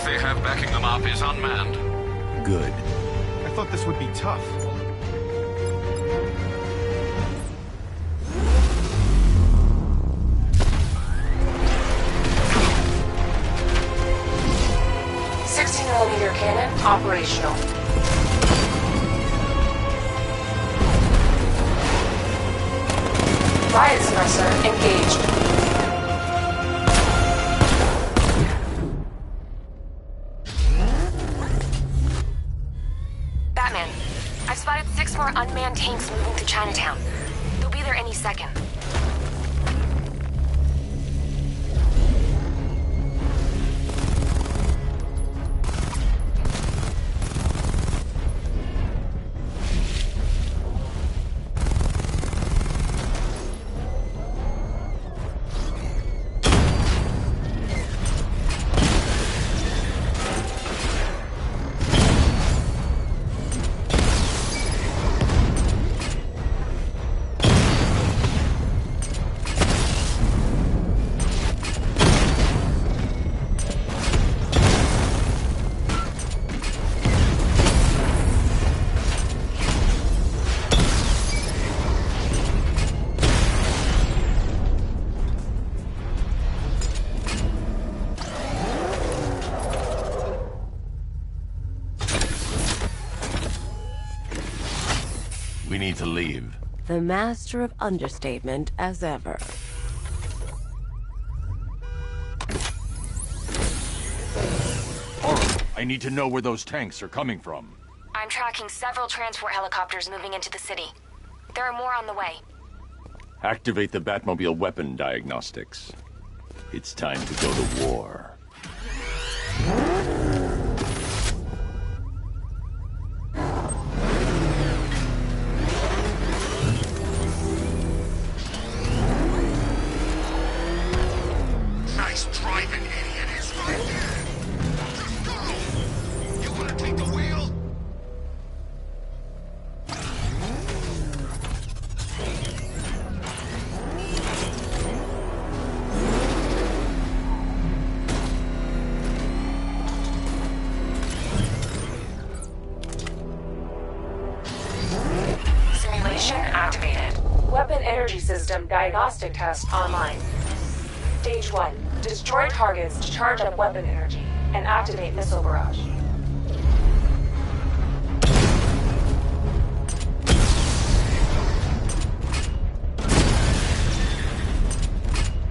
they have backing them up is unmanned. Good. I thought this would be tough. .60mm cannon operational. Riot suppressor engaged. Batman, I've spotted 6 more unmanned tanks moving to Chinatown. They'll be there any second. We need to leave. The master of understatement as ever. I need to know where those tanks are coming from. I'm tracking several transport helicopters moving into the city. There are more on the way. Activate the Batmobile weapon diagnostics. It's time to go to war. Nice driving, idiot. It's right there. Just go. You want to take the wheel? Simulation activated. Weapon energy system diagnostic test online. Stage 1. Destroy targets to charge up weapon energy and activate missile barrage.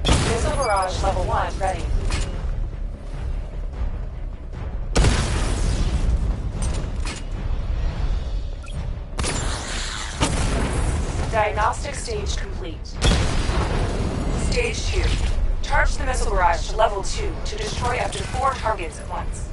Missile barrage level 1 ready. Diagnostic stage complete. Stage 2. Charge the missile barrage to level 2 to destroy up to 4 targets at once.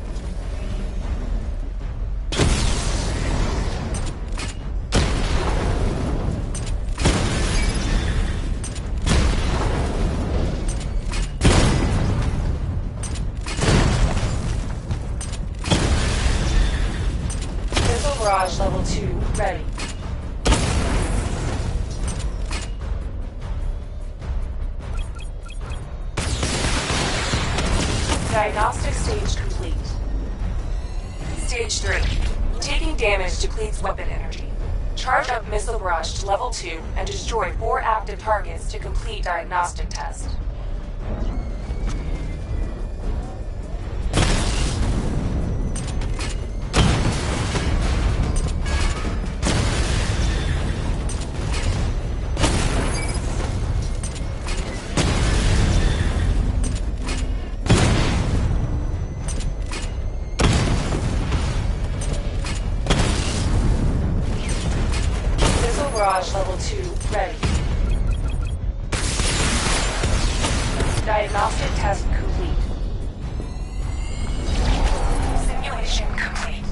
Missile barrage level 2 ready. Diagnostic stage complete. Stage 3. Taking damage depletes weapon energy. Charge up missile barrage to level 2 and destroy 4 active targets to complete diagnostic test. Barrage level 2 ready. Diagnostic test complete. Simulation complete.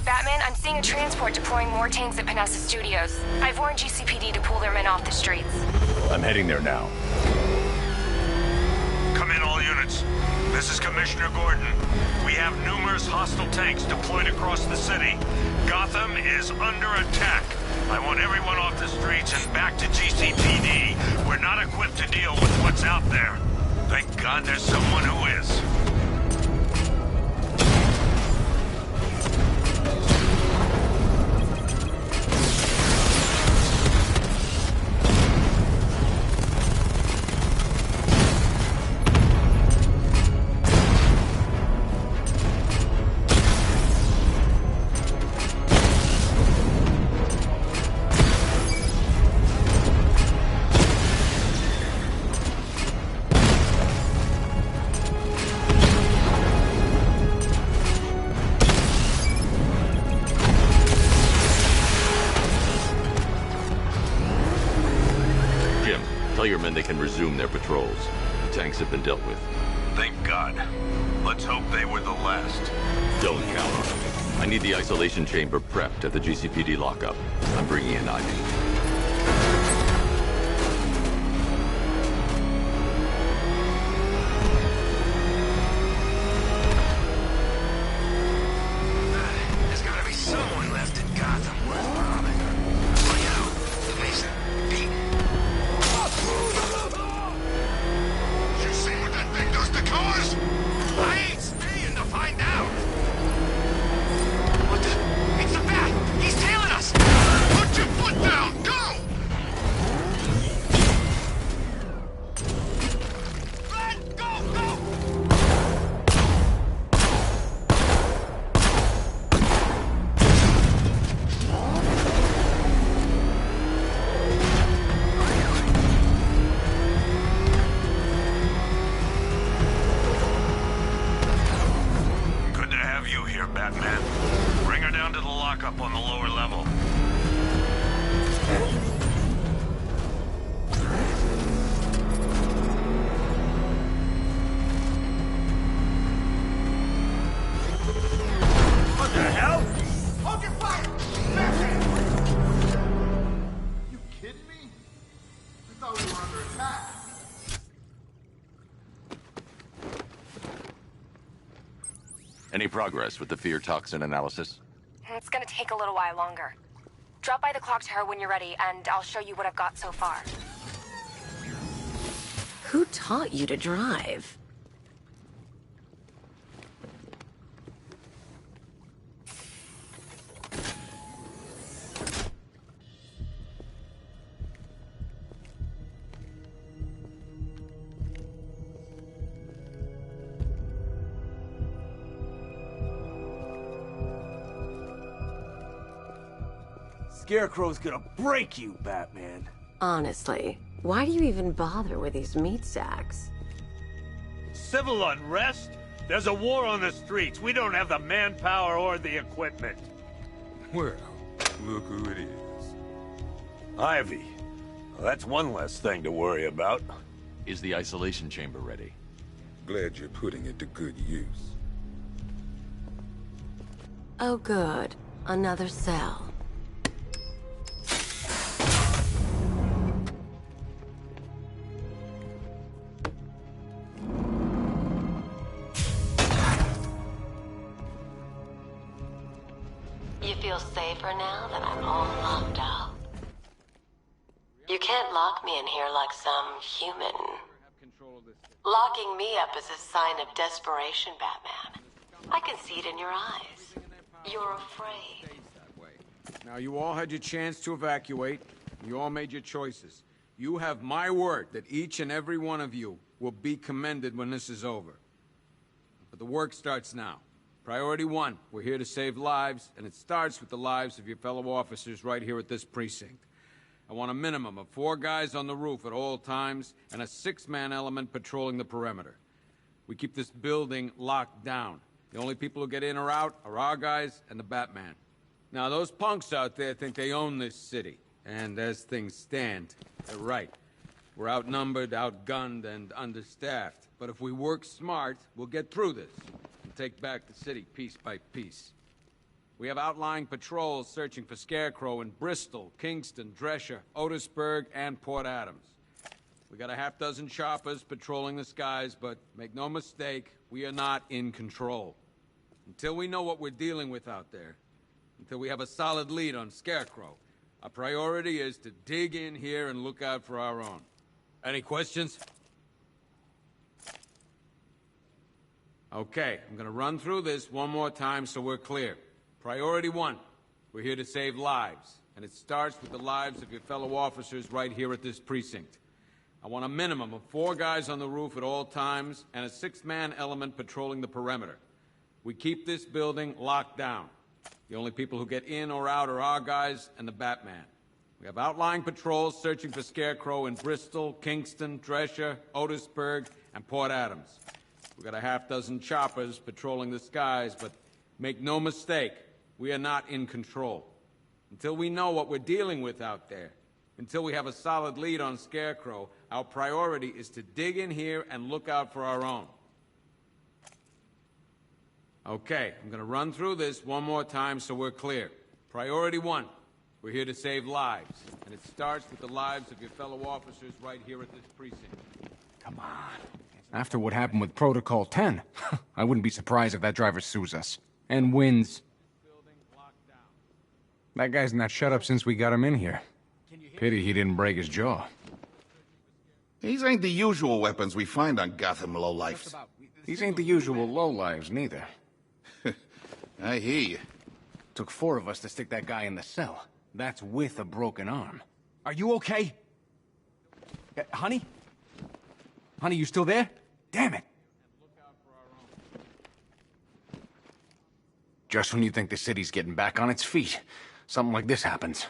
Batman, I'm seeing a transport deploying more tanks at Panessa Studios. I've warned GCPD to pull their men off the streets. I'm heading there now. Come in, all units. This is Commissioner Gordon. We have numerous hostile tanks deployed across the city. Gotham is under attack. I want everyone off the streets and back to GCPD. We're not equipped to deal with what's out there. Thank God there's someone who is. Tell your men they can resume their patrols. The tanks have been dealt with. Thank God. Let's hope they were the last. Don't count on them. I need the isolation chamber prepped at the GCPD lockup. I'm bringing in Ivy. There's gotta be someone left in Gotham worth robbing. Well, you know, face it, beaten. You see what that thing does to cars? I ain't staying to find out. What the? It's the bat! He's tailing us! Put your foot down! Go! Run! Go! Go! Good to have you here, Batman. Bring her down to the lockup on the lower level. What the hell? Hold your fire! Batman! You kidding me? I thought we were under attack. Any progress with the fear toxin analysis? It's gonna take a little while longer. Drop by the clock tower when you're ready, and I'll show you what I've got so far. Who taught you to drive? Scarecrow's gonna break you, Batman. Honestly, why do you even bother with these meat sacks? Civil unrest? There's a war on the streets. We don't have the manpower or the equipment. Well, look who it is. Ivy. Well, that's one less thing to worry about. Is the isolation chamber ready? Glad you're putting it to good use. Oh good, another cell. You feel safer now that I'm all locked up? You can't lock me in here like some human. Locking me up is a sign of desperation, Batman. I can see it in your eyes. You're afraid. Now, you all had your chance to evacuate. You all made your choices. You have my word that each and every one of you will be commended when this is over. But the work starts now. Priority one, we're here to save lives, and it starts with the lives of your fellow officers right here at this precinct. I want a minimum of 4 guys on the roof at all times, and a 6-man element patrolling the perimeter. We keep this building locked down. The only people who get in or out are our guys and the Batman. Now, those punks out there think they own this city, and as things stand, they're right. We're outnumbered, outgunned, and understaffed. But if we work smart, we'll get through this and take back the city piece by piece. We have outlying patrols searching for Scarecrow in Bristol, Kingston, Drescher, Otisburg, and Port Adams. We got a half-dozen choppers patrolling the skies, but make no mistake, we are not in control. Until we know what we're dealing with out there, until we have a solid lead on Scarecrow, Our priority is to dig in here and look out for our own. Any questions? Okay, I'm gonna run through this one more time so we're clear. Priority 1, we're here to save lives, and it starts with the lives of your fellow officers right here at this precinct. I want a minimum of 4 guys on the roof at all times, and a 6-man element patrolling the perimeter. We keep this building locked down. The only people who get in or out are our guys and the Batman. We have outlying patrols searching for Scarecrow in Bristol, Kingston, Drescher, Otisburg, and Port Adams. We got a half-dozen choppers patrolling the skies, but make no mistake, we are not in control. Until we know what we're dealing with out there, until we have a solid lead on Scarecrow, our priority is to dig in here and look out for our own. Okay, I'm gonna run through this one more time so we're clear. Priority 1, we're here to save lives, and it starts with the lives of your fellow officers right here at this precinct. Come on. After what happened with Protocol 10, I wouldn't be surprised if that driver sues us. And wins. That guy's not shut up since we got him in here. Pity he didn't break his jaw. These ain't the usual weapons we find on Gotham lowlifes. These ain't the usual lowlives, neither. I hear you. Took 4 of us to stick that guy in the cell. That's with a broken arm. Are you okay? Honey? Honey, you still there? Damn it! Just when you think the city's getting back on its feet, something like this happens.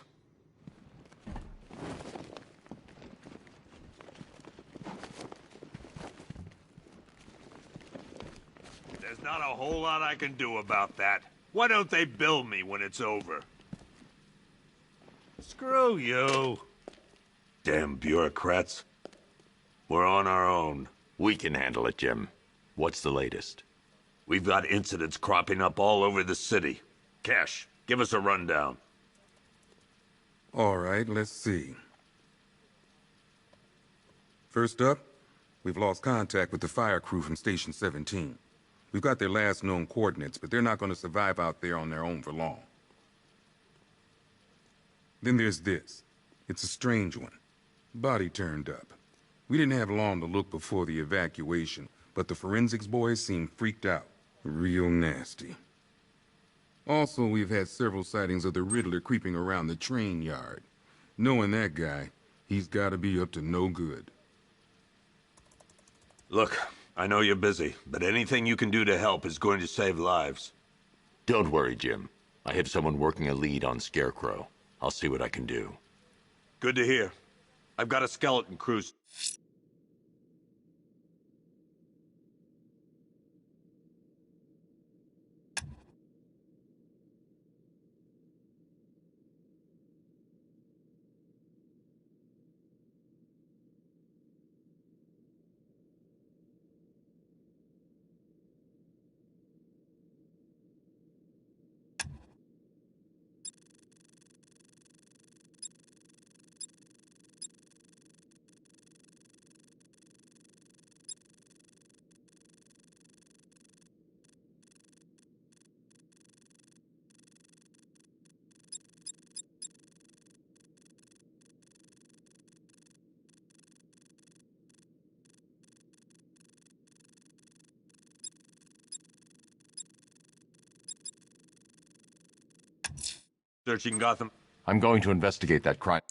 There's not a whole lot I can do about that. Why don't they bill me when it's over? Screw you. Damn bureaucrats. We're on our own. We can handle it, Jim. What's the latest? We've got incidents cropping up all over the city. Cash, give us a rundown. All right, let's see. First up, we've lost contact with the fire crew from Station 17. We've got their last known coordinates, but they're not going to survive out there on their own for long. Then there's this. It's a strange one. Body turned up. We didn't have long to look before the evacuation, but the forensics boys seemed freaked out. Real nasty. Also, we've had several sightings of the Riddler creeping around the train yard. Knowing that guy, he's gotta be up to no good. Look, I know you're busy, but anything you can do to help is going to save lives. Don't worry, Jim. I have someone working a lead on Scarecrow. I'll see what I can do. Good to hear. I've got a skeleton crew. Searching Gotham. I'm going to investigate that crime.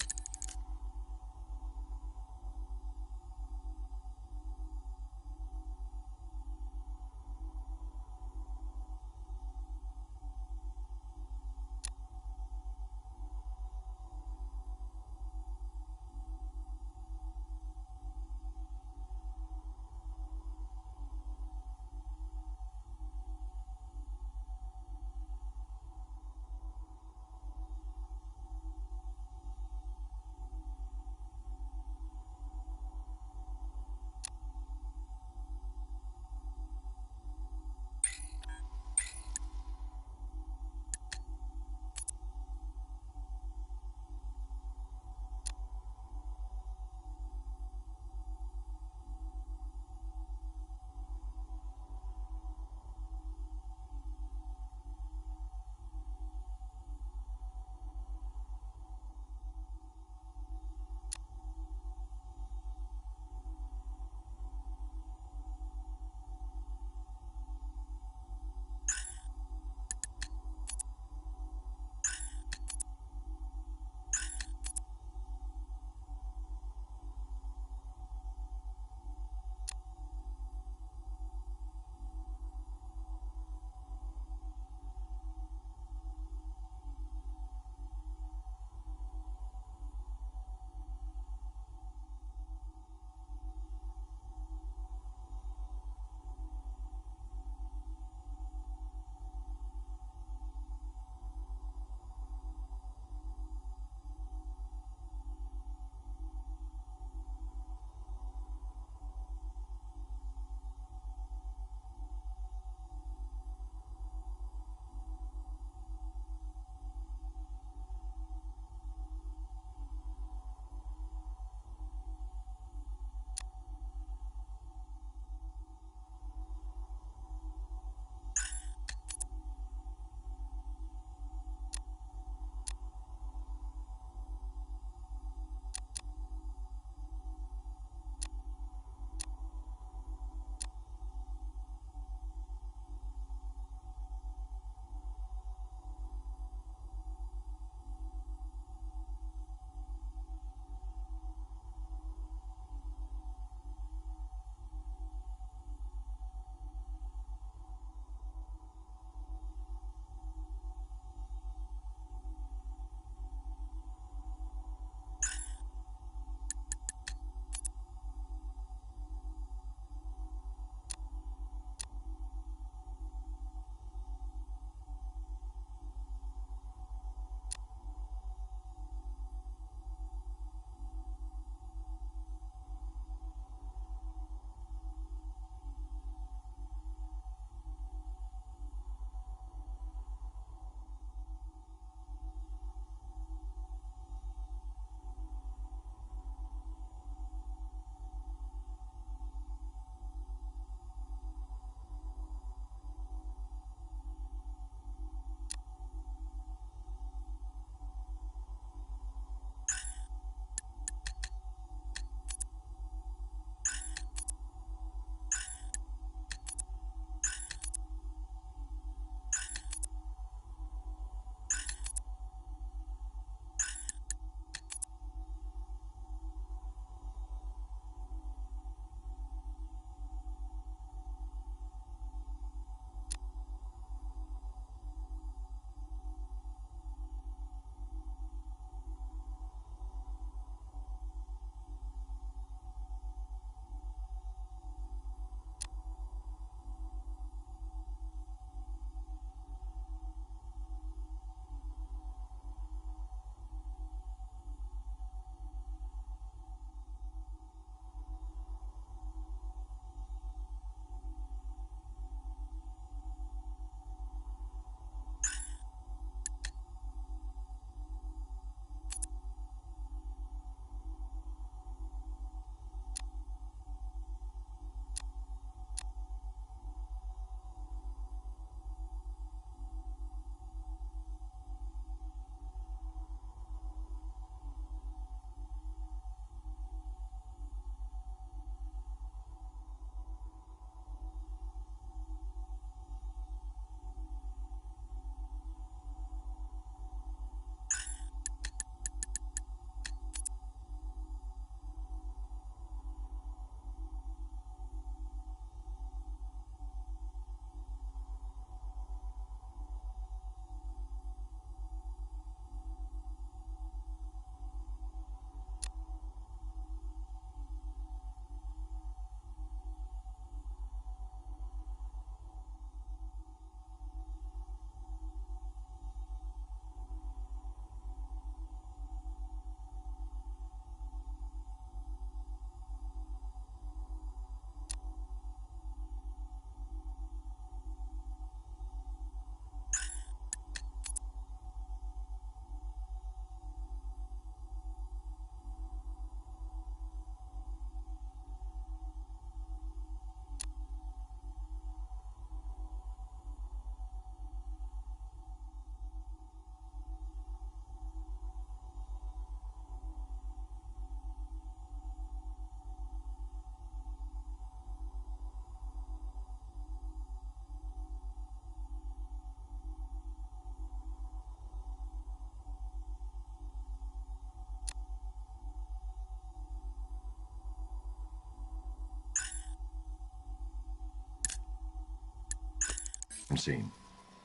scene.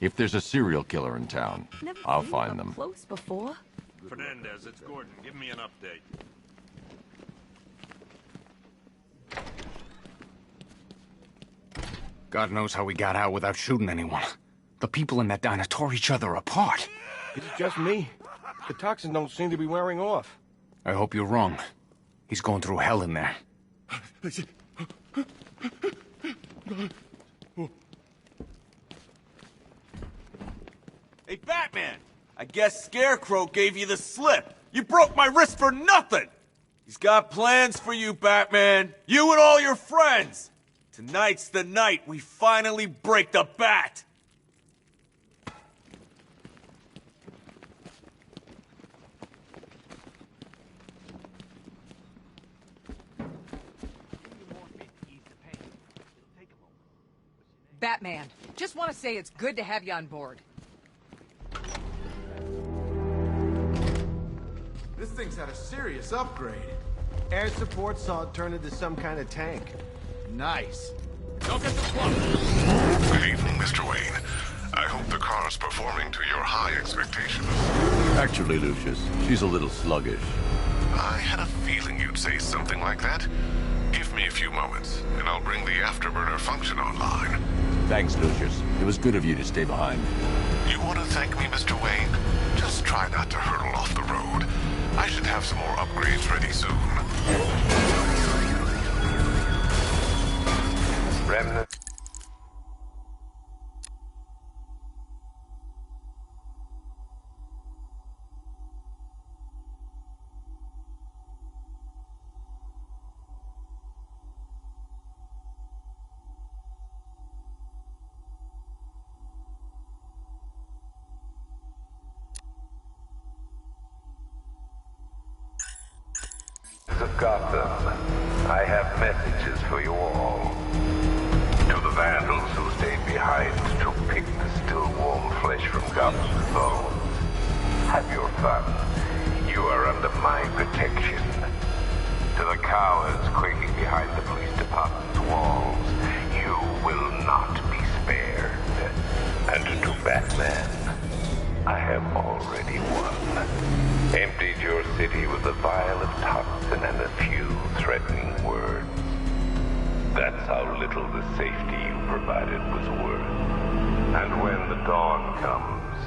If there's a serial killer in town, I'll find them. Close before. Fernandez, it's Gordon. Give me an update. God knows how we got out without shooting anyone. The people in that diner tore each other apart. Is it just me? The toxins don't seem to be wearing off. I hope you're wrong. He's going through hell in there. Hey, Batman! I guess Scarecrow gave you the slip. You broke my wrist for nothing! He's got plans for you, Batman. You and all your friends. Tonight's the night we finally break the Bat. Batman, just want to say it's good to have you on board. This thing's had a serious upgrade. Air support saw it turn into some kind of tank. Nice. Don't get the plug. Good evening, Mr. Wayne. I hope the car's performing to your high expectations. Actually, Lucius, she's a little sluggish. I had a feeling you'd say something like that. Give me a few moments, and I'll bring the afterburner function online. Thanks, Lucius. It was good of you to stay behind. You want to thank me, Mr. Wayne? Just try not to hurtle off the road. I should have some more upgrades ready soon. Remnant. Of Gotham, I have messages for you all. To the vandals who stayed behind to pick the still warm flesh from Gotham's bones, have your fun. You are under my protection. To the cowards quaking behind the police department's walls, you will not be spared. And to Batman, I have already won. Emptied your city with a vial of toxin and a few threatening words. That's how little the safety you provided was worth. And when the dawn comes,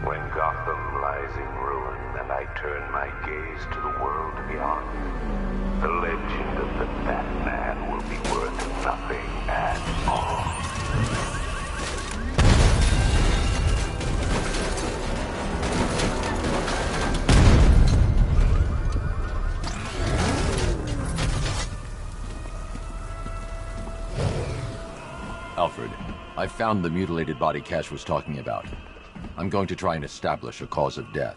when Gotham lies in ruin and I turn my gaze to the world beyond, the legend of the Batman will be worth nothing at all. Alfred, I found the mutilated body Cash was talking about. I'm going to try and establish a cause of death.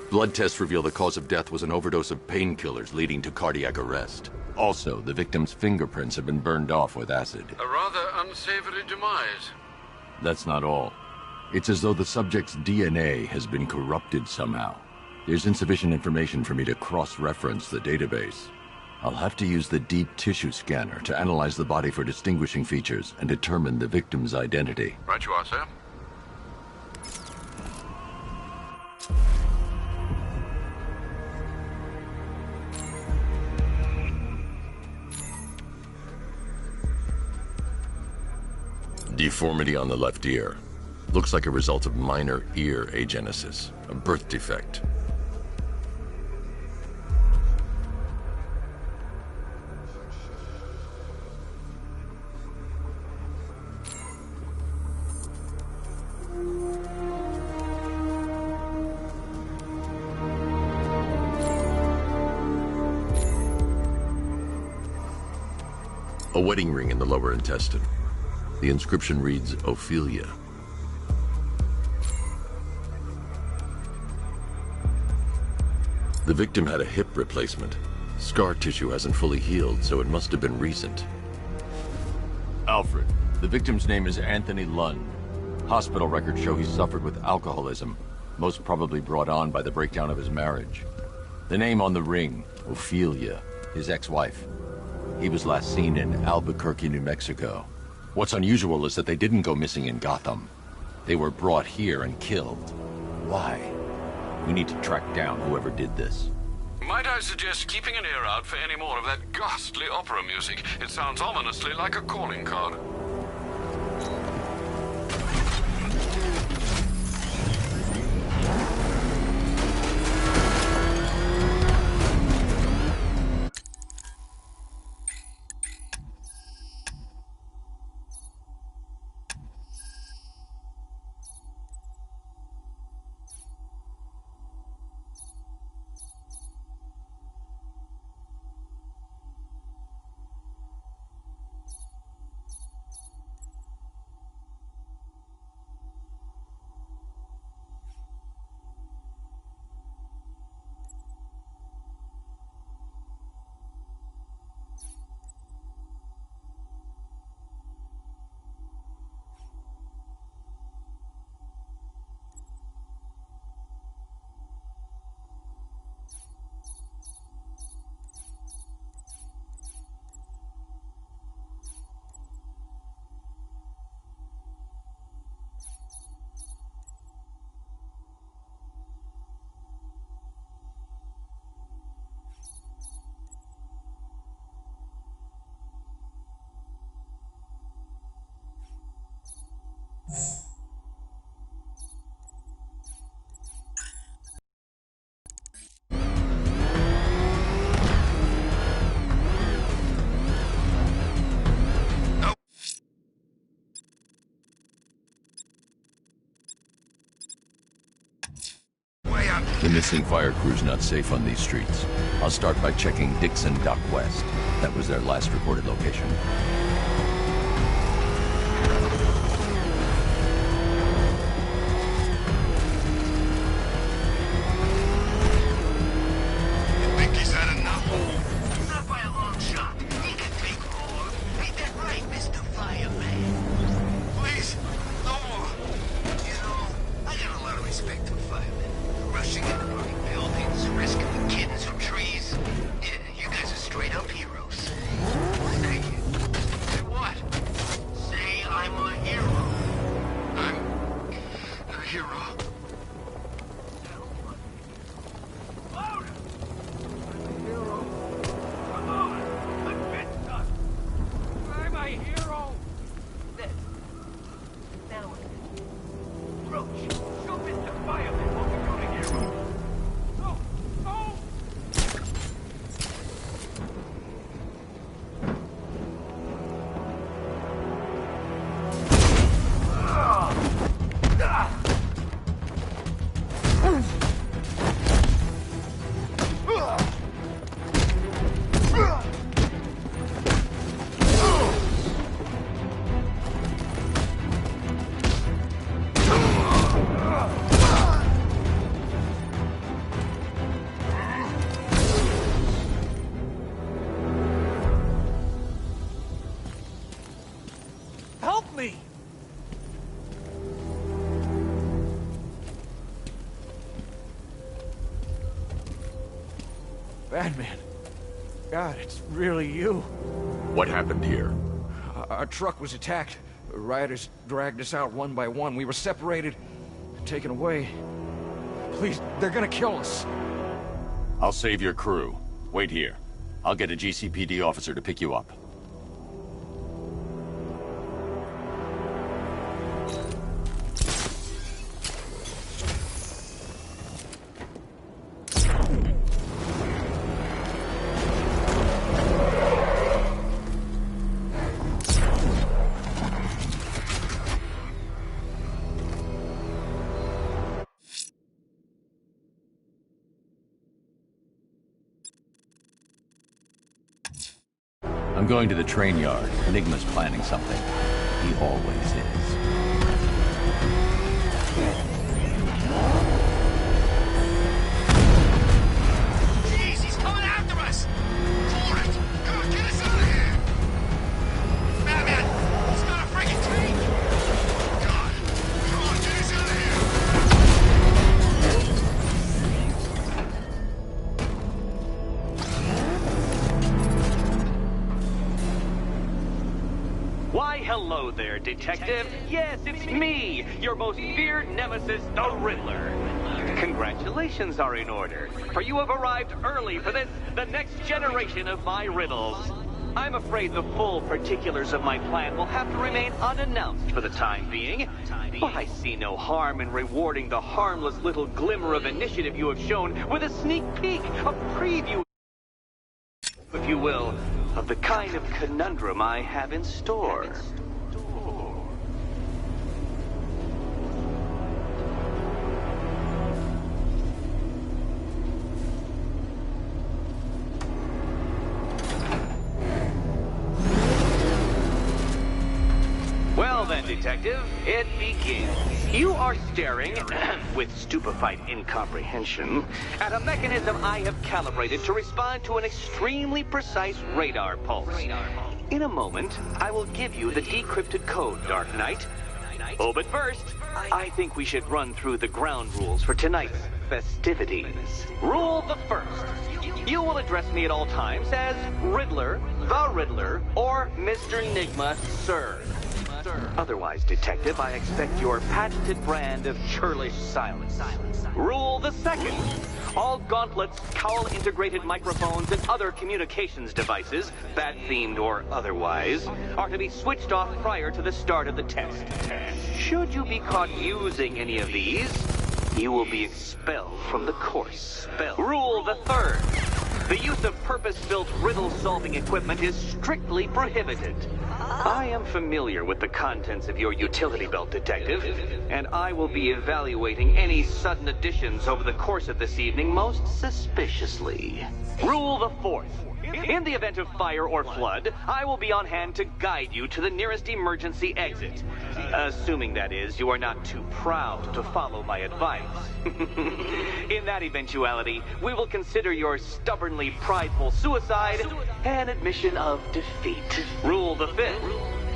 Blood tests reveal the cause of death was an overdose of painkillers leading to cardiac arrest. Also, the victim's fingerprints have been burned off with acid. A rather unsavory demise. That's not all. It's as though the subject's DNA has been corrupted somehow. There's insufficient information for me to cross-reference the database. I'll have to use the deep tissue scanner to analyze the body for distinguishing features and determine the victim's identity. Right you are, sir. Deformity on the left ear. Looks like a result of minor ear agenesis, a birth defect. A wedding ring in the lower intestine. The inscription reads, Ophelia. The victim had a hip replacement. Scar tissue hasn't fully healed, so it must have been recent. Alfred, the victim's name is Anthony Lund. Hospital records show he suffered with alcoholism, most probably brought on by the breakdown of his marriage. The name on the ring, Ophelia, his ex-wife. He was last seen in Albuquerque, New Mexico. What's unusual is that they didn't go missing in Gotham. They were brought here and killed. Why? We need to track down whoever did this. Might I suggest keeping an ear out for any more of that ghastly opera music? It sounds ominously like a calling card. The missing fire crew's not safe on these streets. I'll start by checking Dixon Dock West. That was their last reported location. You think he's had enough? Not by a long shot. He can take more. Ain't that right, Mr. Fireman? Please, no more. You know, I got a lot of respect for firemen. Rushing into burning buildings, rescuing kittens from trees. Yeah, you guys are straight up heroes. Say it. Say what? Say I'm a hero. I'm a hero. I'm a hero! This. Now, Roach, show Mr. Fireman what we're doing here. Go! Go! Help me! Batman. God, it's really you. What happened here? Our truck was attacked. Rioters dragged us out one by one. We were separated, taken away. Please, they're gonna kill us. I'll save your crew. Wait here. I'll get a GCPD officer to pick you up. I'm going to the train yard. Enigma's planning something. He always is. Jeez, he's coming after us! For it! Come on, get us out of here! Batman, he's got a friggin' tank! God, hello there, Detective. Yes, it's me, your most feared nemesis, the Riddler. Congratulations are in order, for you have arrived early for this, the next generation of my riddles. I'm afraid the full particulars of my plan will have to remain unannounced for the time being, but I see no harm in rewarding the harmless little glimmer of initiative you have shown with a sneak peek, a preview, if you will, of the kind of conundrum I have in store. Well then, Detective, it begins. You are staring, with stupefied incomprehension, at a mechanism I have calibrated to respond to an extremely precise radar pulse. In a moment, I will give you the decrypted code, Dark Knight. Oh, but first, I think we should run through the ground rules for tonight's festivities. Rule the first. You will address me at all times as Riddler, the Riddler, or Mr. Nigma, sir. Otherwise, Detective, I expect your patented brand of churlish silence. Rule the second. All gauntlets, cowl-integrated microphones, and other communications devices, bat-themed or otherwise, are to be switched off prior to the start of the test. Should you be caught using any of these, you will be expelled from the course. Rule the third. The use of purpose-built riddle-solving equipment is strictly prohibited. I am familiar with the contents of your utility belt, Detective, and I will be evaluating any sudden additions over the course of this evening most suspiciously. Rule the fourth. In the event of fire or flood, I will be on hand to guide you to the nearest emergency exit. Assuming, that is, you are not too proud to follow my advice. In that eventuality, we will consider your stubbornly prideful suicide an admission of defeat. Rule the fifth.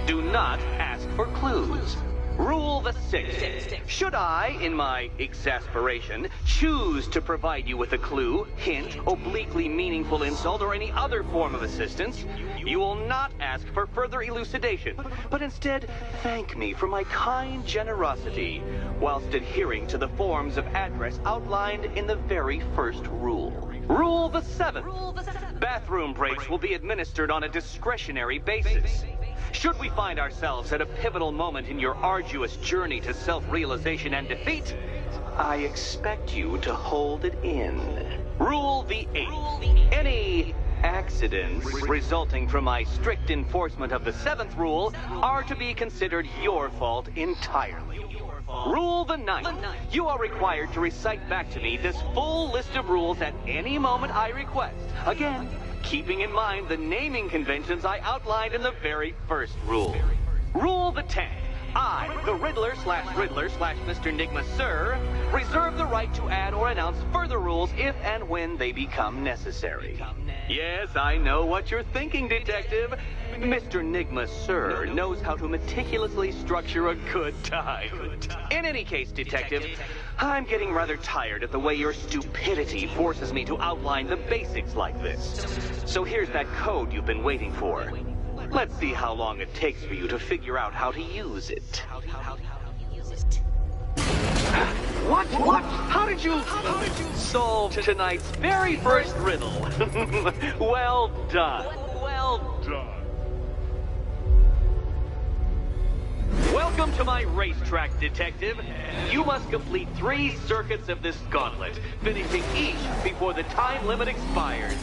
Do not ask for clues. Rule the sixth. Should I, in my exasperation, choose to provide you with a clue, hint, obliquely meaningful insult, or any other form of assistance, you will not ask for further elucidation, but instead thank me for my kind generosity, whilst adhering to the forms of address outlined in the very first rule. Rule the seventh. Bathroom breaks will be administered on a discretionary basis. Should we find ourselves at a pivotal moment in your arduous journey to self-realization and defeat, I expect you to hold it in. Rule the eighth. Any accidents resulting from my strict enforcement of the seventh rule are to be considered your fault entirely. Rule the ninth. You are required to recite back to me this full list of rules at any moment I request. Again, keeping in mind the naming conventions I outlined in the very first rule. Rule the 10th. I, the Riddler/Mr. Nigma, sir, reserve the right to add or announce further rules if and when they become necessary. Yes, I know what you're thinking, Detective. Mr. Nigma, sir, knows how to meticulously structure a good time. In any case, Detective, I'm getting rather tired of the way your stupidity forces me to outline the basics like this. So here's that code you've been waiting for. Let's see how long it takes for you to figure out how to use it. What? How did you solve tonight's very first riddle? Well done. Welcome to my racetrack, Detective. You must complete 3 circuits of this gauntlet, finishing each before the time limit expires.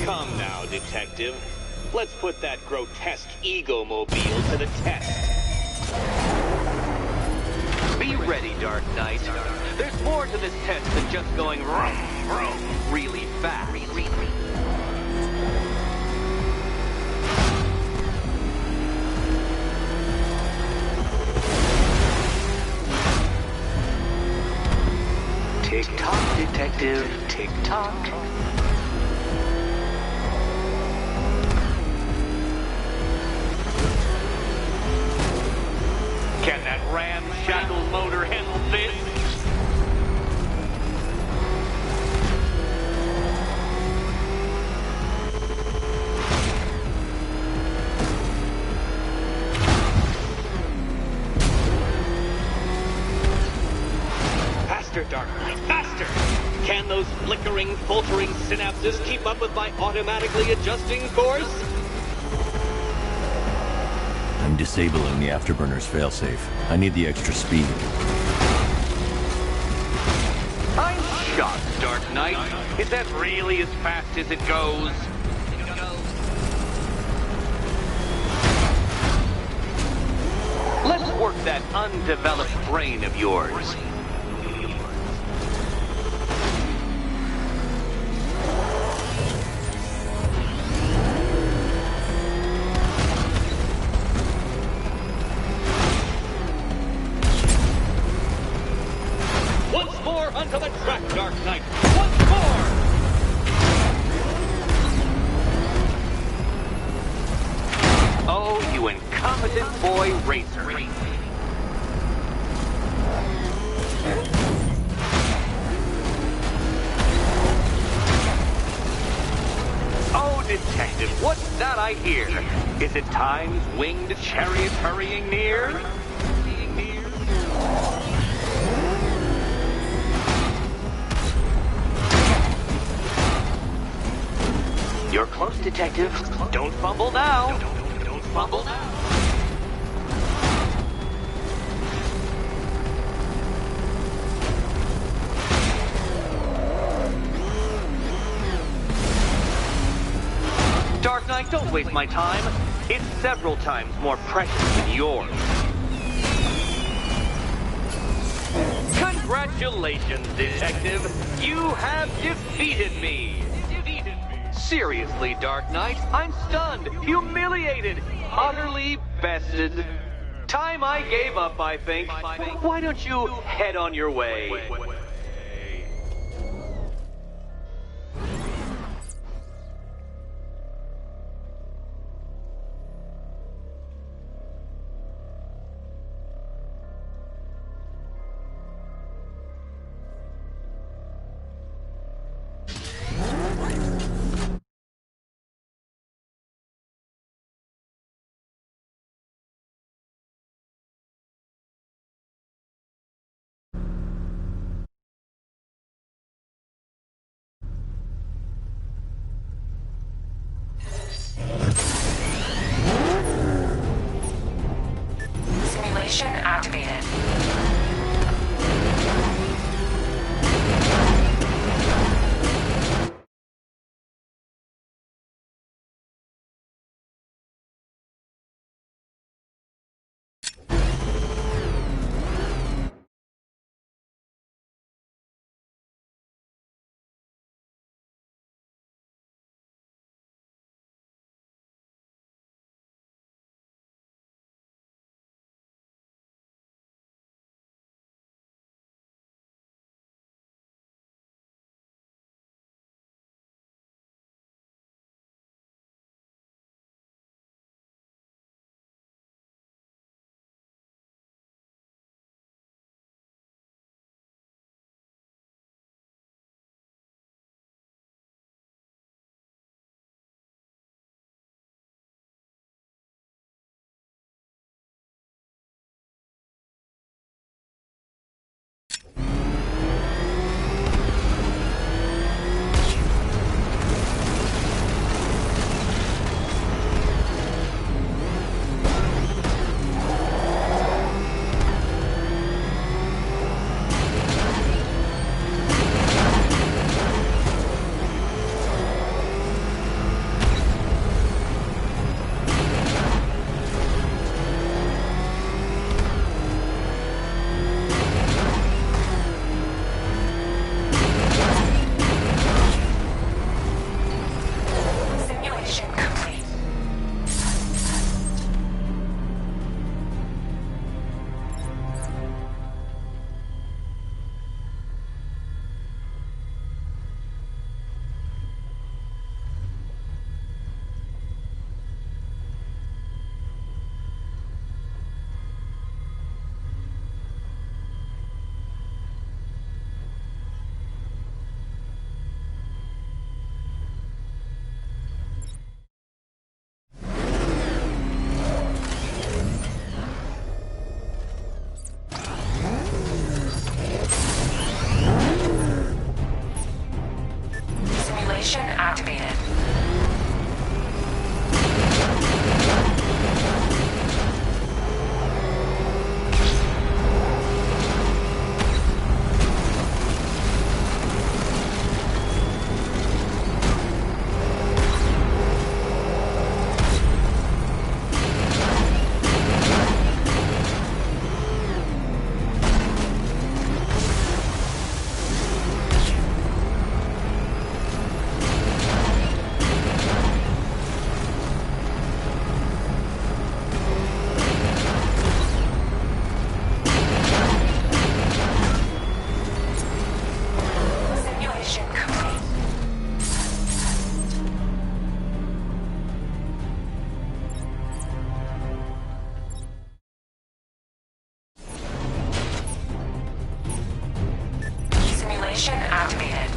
Come now, Detective. Let's put that grotesque ego-mobile to the test. Be ready, Dark Knight. There's more to this test than just going vroom, vroom, really fast. Tick-tock, Detective, tick-tock. Can that ramshackle motor handle this? Faster, Dark Knight, faster! Can those flickering, faltering synapses keep up with my automatically adjusting course? I'm disabling the afterburner's failsafe. I need the extra speed. I'm shocked, Dark Knight. Is that really as fast as it goes? Let's work that undeveloped brain of yours. Once more onto the track, Dark Knight. Once more! Oh, you incompetent boy racer. Oh, detective, what's that I hear? Is it time's winged chariot hurrying near? You're close, detective. Don't fumble now. Don't fumble now. Dark Knight, don't waste my time. It's several times more precious than yours. Congratulations, detective. You have defeated me. Seriously, Dark Knight, I'm stunned, humiliated, utterly bested. Time I gave up, I think. Why don't you head on your way? Simulation activated.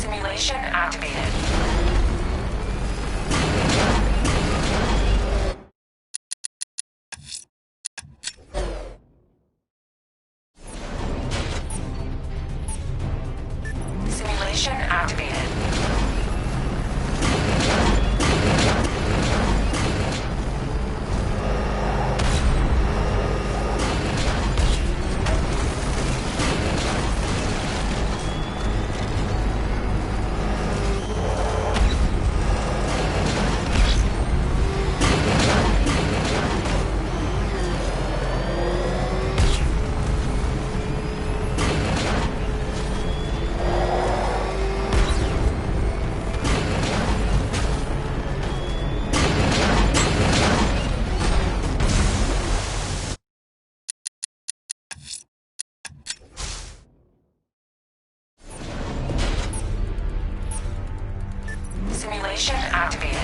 Simulation activated. Simulation activated. Simulation activated.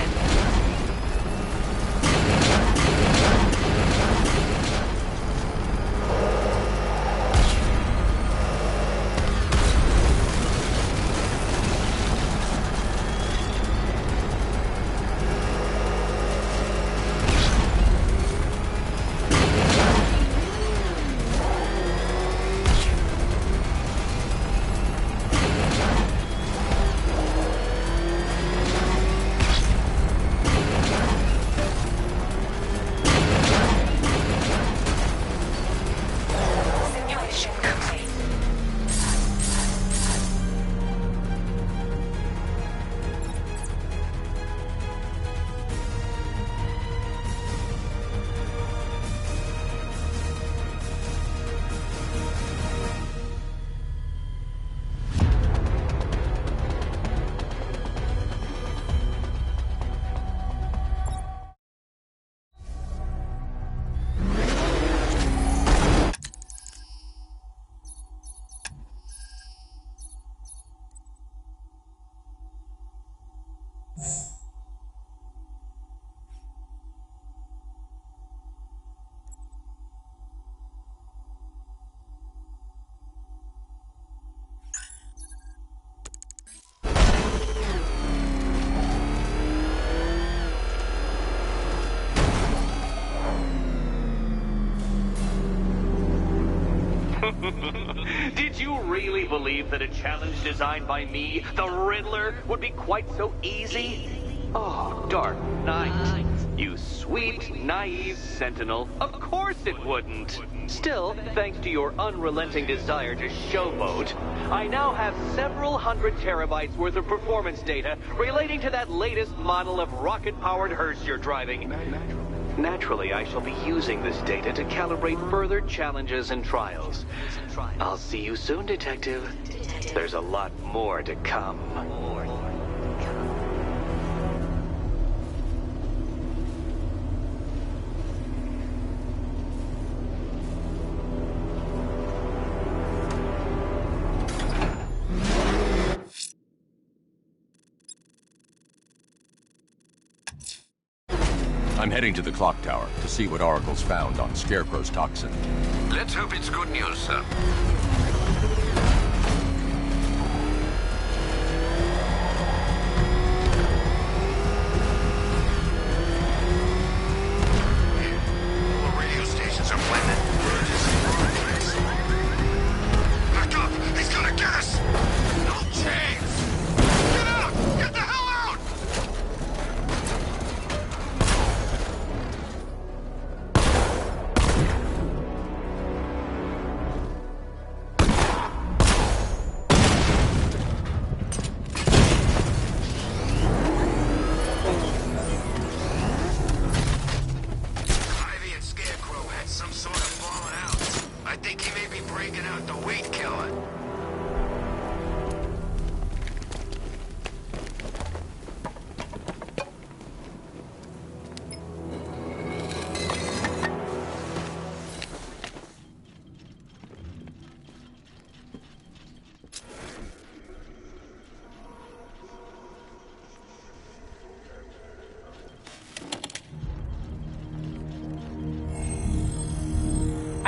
Simulation complete. Did you really believe that a challenge designed by me, the Riddler, would be quite so easy? Oh, Dark Knight. You sweet, naive sentinel. Of course it wouldn't. Still, thanks to your unrelenting desire to showboat, I now have several hundred terabytes worth of performance data relating to that latest model of rocket-powered hearse you're driving. Naturally, I shall be using this data to calibrate further challenges and trials. I'll see you soon, Detective. There's a lot more to come. I'm heading to the clock tower to see what Oracle's found on Scarecrow's toxin. Let's hope it's good news, sir. All the radio stations are planted. Back up! He's gonna get us! No chance! Get out! Get the hell out!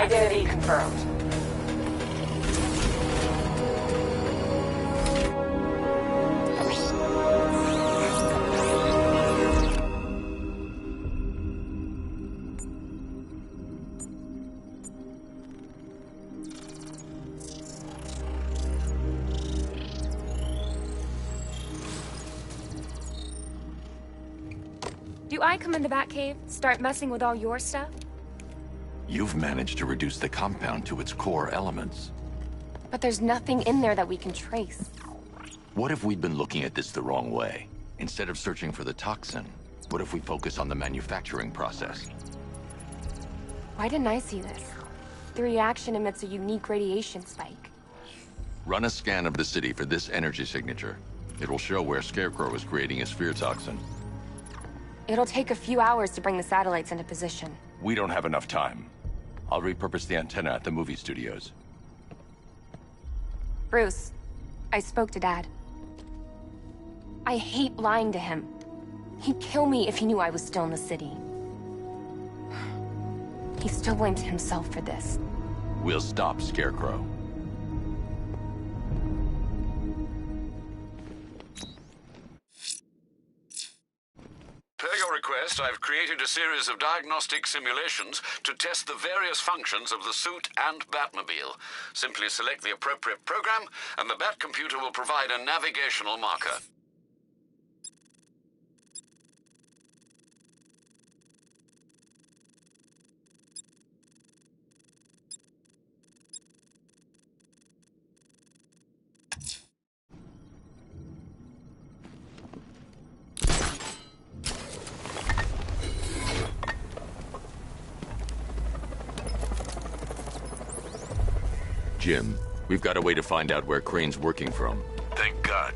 Identity confirmed. Do I come in the Batcave, start messing with all your stuff? You've managed to reduce the compound to its core elements. But there's nothing in there that we can trace. What if we'd been looking at this the wrong way? Instead of searching for the toxin, what if we focus on the manufacturing process? Why didn't I see this? The reaction emits a unique radiation spike. Run a scan of the city for this energy signature. It will show where Scarecrow is creating his fear toxin. It'll take a few hours to bring the satellites into position. We don't have enough time. I'll repurpose the antenna at the movie studios. Bruce, I spoke to Dad. I hate lying to him. He'd kill me if he knew I was still in the city. He still blames himself for this. We'll stop Scarecrow. Per your request, I've created a series of diagnostic simulations to test the various functions of the suit and Batmobile. Simply select the appropriate program, and the Bat computer will provide a navigational marker. Jim, we've got a way to find out where Crane's working from. Thank God.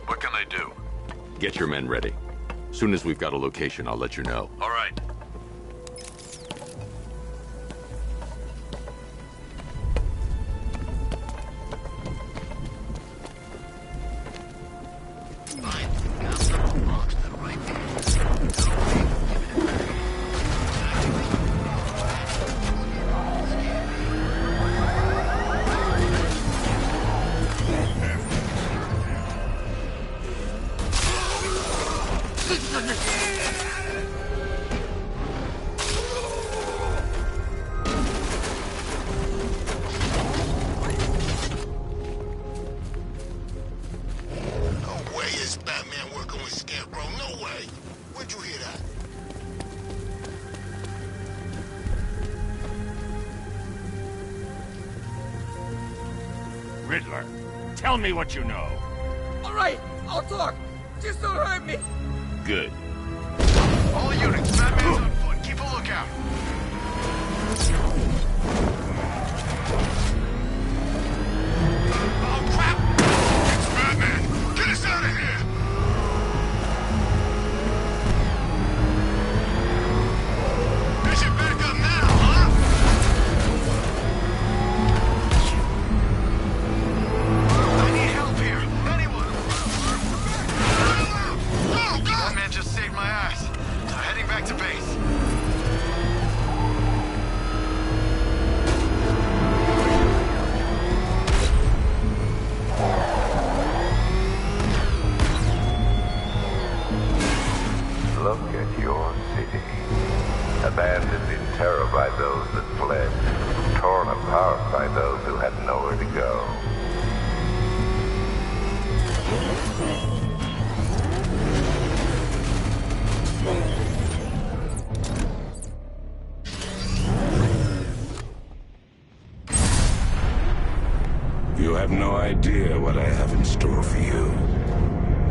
What can they do? Get your men ready. Soon as we've got a location, I'll let you know. All right. Riddler, tell me what you know. All right, I'll talk. Just don't hurt me. Good. All units, Batman's on foot. Keep a lookout. Oh, crap! It's Batman! Get us out of here! They should back up now, huh? I need help here. Anyone? Oh, God! That man just saved my ass. I'm heading back to base. Look at your city. Abandoned in terror by those that fled. Torn apart by those who had nowhere to go. You have no idea what I have in store for you.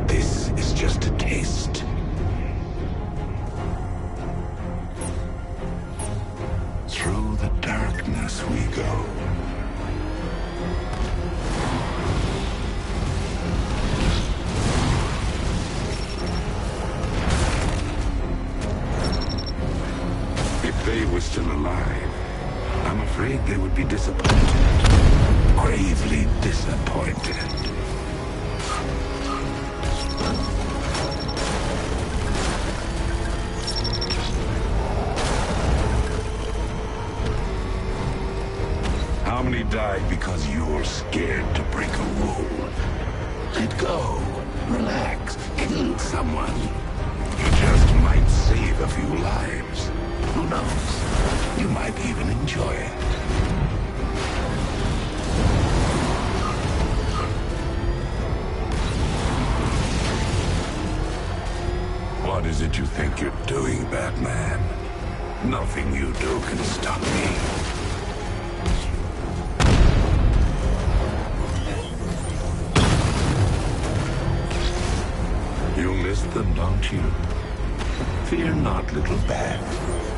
This is just a taste. Through the darkness we go. If they were still alive, I'm afraid they would be disappointed. Gravely disappointed. think you're doing, Batman? Nothing you do can stop me. You missed them, don't you? Fear not, little bat.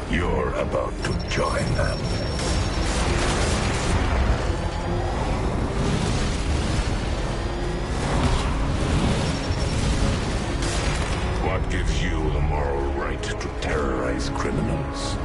You're about to join them. What gives you the moral right to terrorize criminals?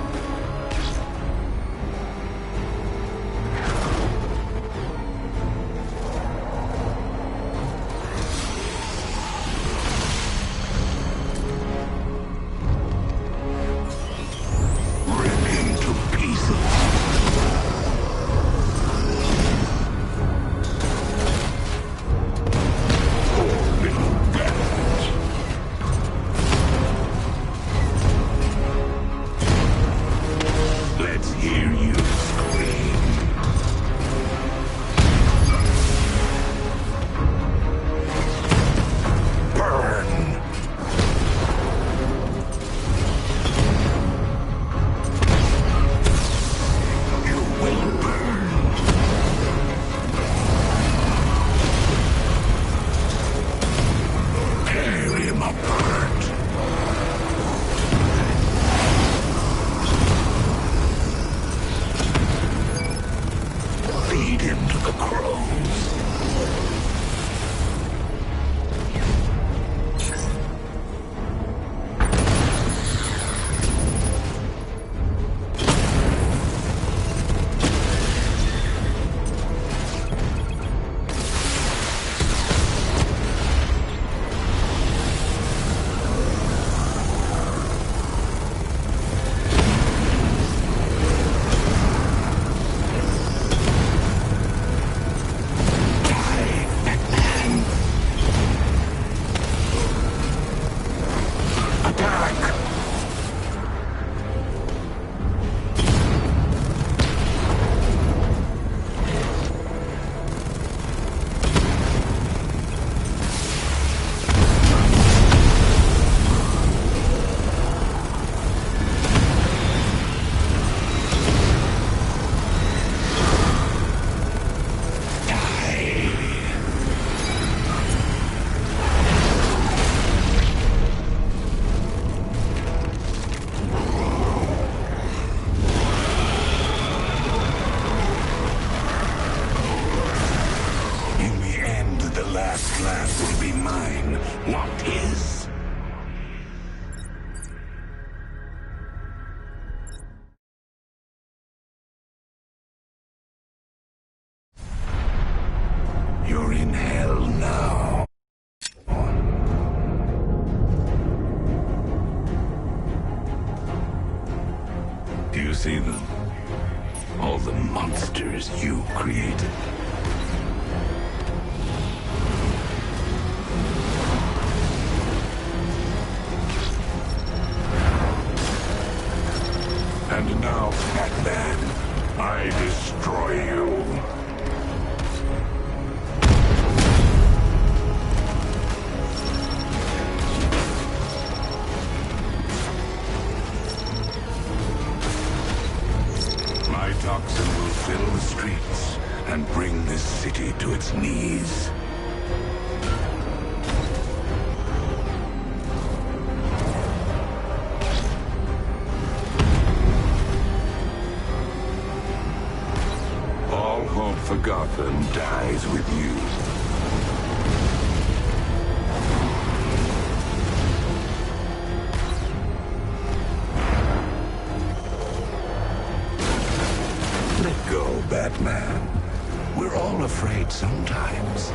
You're in hell now. Do you see them? All the monsters you created. And now, Batman, I destroy you. My toxin will fill the streets and bring this city to its knees. All hope for Gotham dies with you. Let go, Batman. We're all afraid sometimes.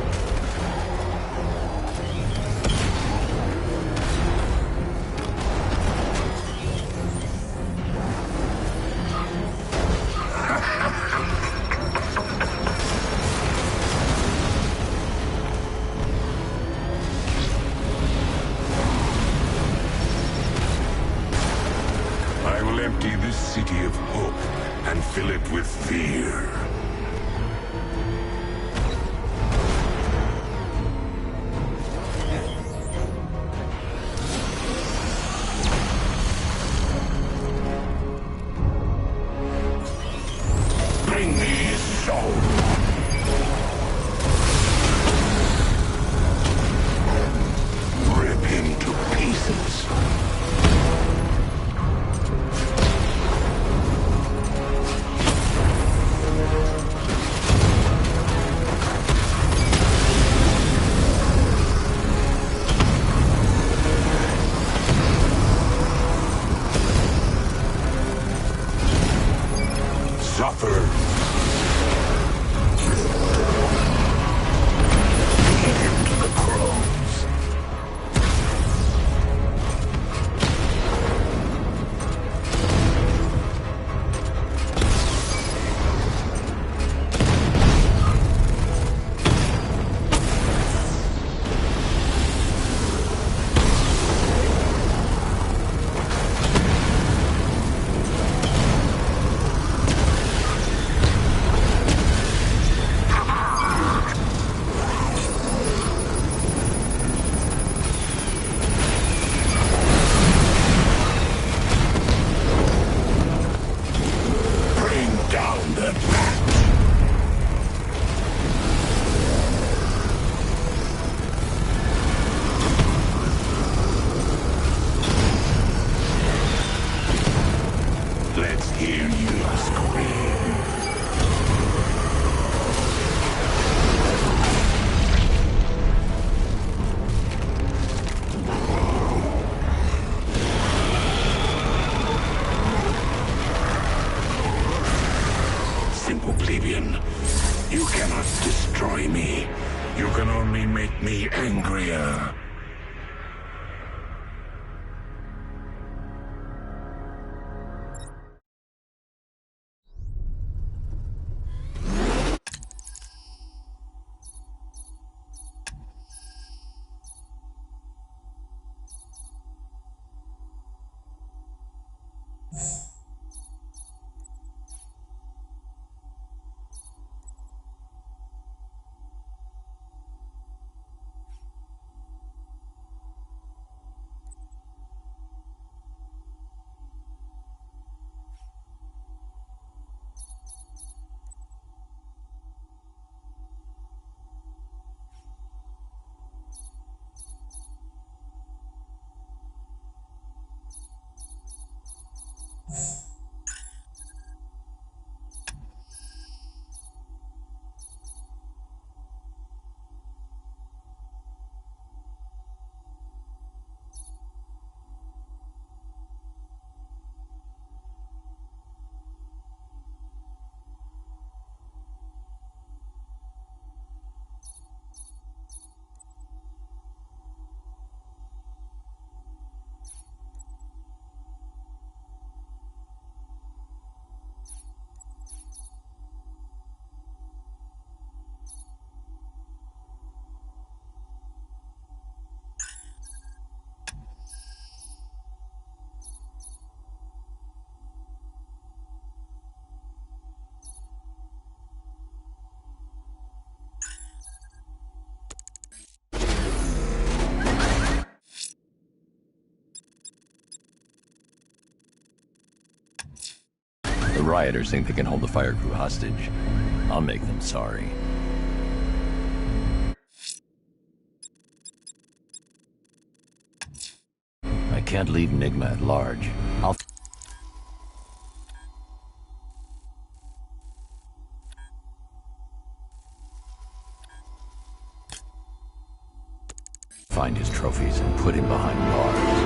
I will empty this city of hope and fill it with fear. can only make me angrier. The rioters think they can hold the fire crew hostage. I'll make them sorry. I can't leave Nigma at large. I'll find his trophies and put him behind bars.